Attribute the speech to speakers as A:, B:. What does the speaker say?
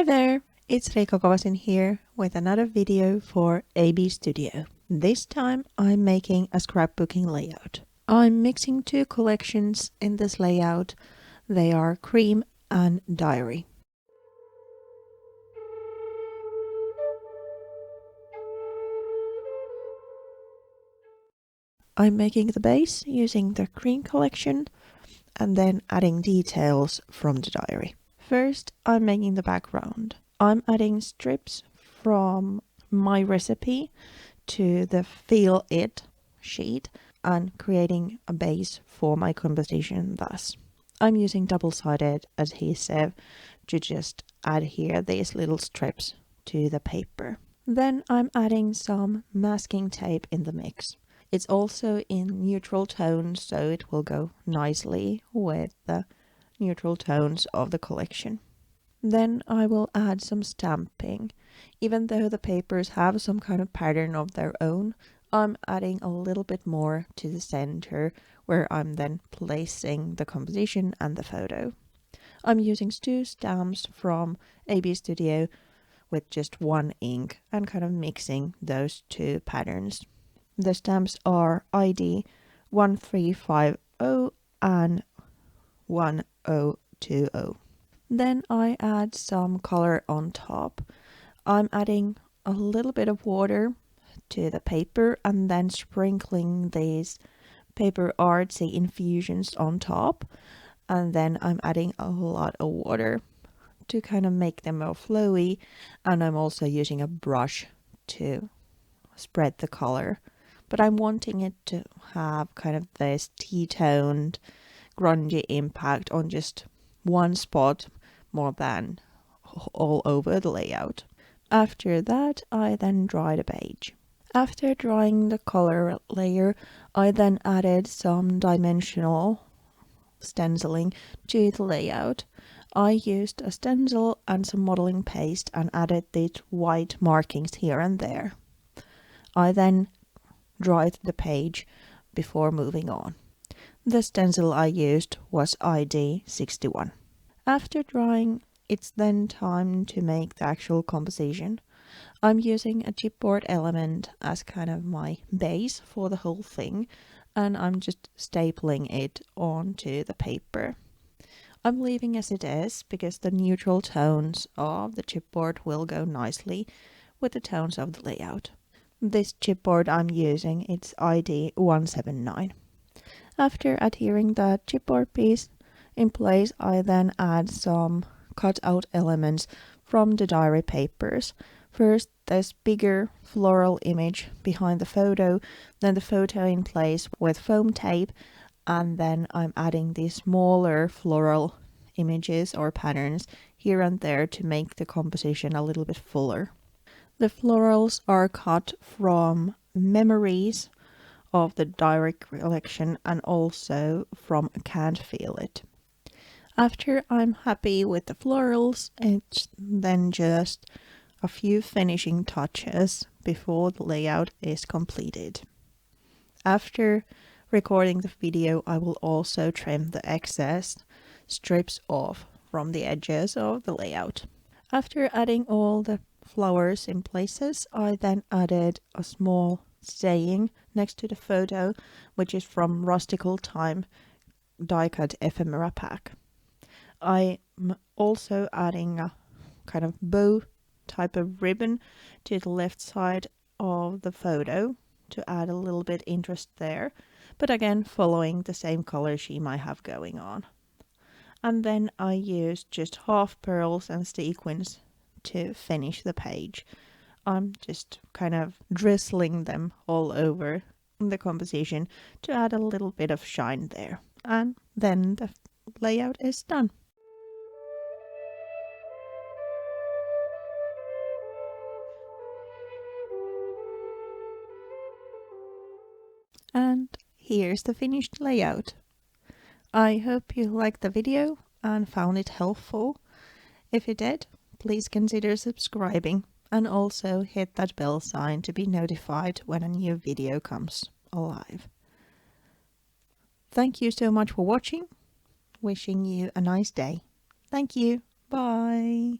A: Hi there, it's Riikka here with another video for ABstudio. This time I'm making a scrapbooking layout. I'm mixing two collections in this layout. They are cream and diary. I'm making the base using the cream collection and then adding details from the diary. First, I'm making the background. I'm adding strips from my recipe to the Feel It sheet and creating a base for my composition thus. I'm using double-sided adhesive to just adhere these little strips to the paper. Then I'm adding some masking tape in the mix. It's also in neutral tones, so it will go nicely with the neutral tones of the collection. Then I will add some stamping. Even though the papers have some kind of pattern of their own, I'm adding a little bit more to the center where I'm then placing the composition and the photo. I'm using two stamps from ABstudio with just one ink and kind of mixing those two patterns. The stamps are ID 1350 and 1020. Then I add some color on top. I'm adding a little bit of water to the paper and then sprinkling these paper artsy infusions on top. And then I'm adding a lot of water to kind of make them more flowy. And I'm also using a brush to spread the color. But I'm wanting it to have kind of this tea-toned, grungy impact on just one spot more than all over the layout. After that, I then dry the page. After drying the color layer, I then added some dimensional stenciling to the layout. I used a stencil and some modeling paste and added these white markings here and there. I then dried the page before moving on. The stencil I used was ID 61. After drying, it's then time to make the actual composition. I'm using a chipboard element as kind of my base for the whole thing, and I'm just stapling it onto the paper. I'm leaving as it is because the neutral tones of the chipboard will go nicely with the tones of the layout. This chipboard I'm using, it's ID 179. After adhering the chipboard piece in place, I then add some cut out elements from the diary papers. First, this bigger floral image behind the photo, then the photo in place with foam tape, and then I'm adding these smaller floral images or patterns here and there to make the composition a little bit fuller. The florals are cut from memories of the diary collection and also from Can't Feel It. After I'm happy with the florals, it's then just a few finishing touches before the layout is completed. After recording the video, I will also trim the excess strips off from the edges of the layout. After adding all the flowers in places, I then added a small saying next to the photo, which is from Rustical Time die cut ephemera pack. I'm also adding a kind of bow type of ribbon to the left side of the photo to add a little bit interest there, but again following the same color scheme I have going on. And then I used just half pearls and sequins to finish the page. I'm just kind of drizzling them all over the composition to add a little bit of shine there. And then the layout is done. And here's the finished layout. I hope you liked the video and found it helpful. If you did, please consider subscribing and also hit that bell sign to be notified when a new video comes alive. Thank you so much for watching. Wishing you a nice day. Thank you. Bye.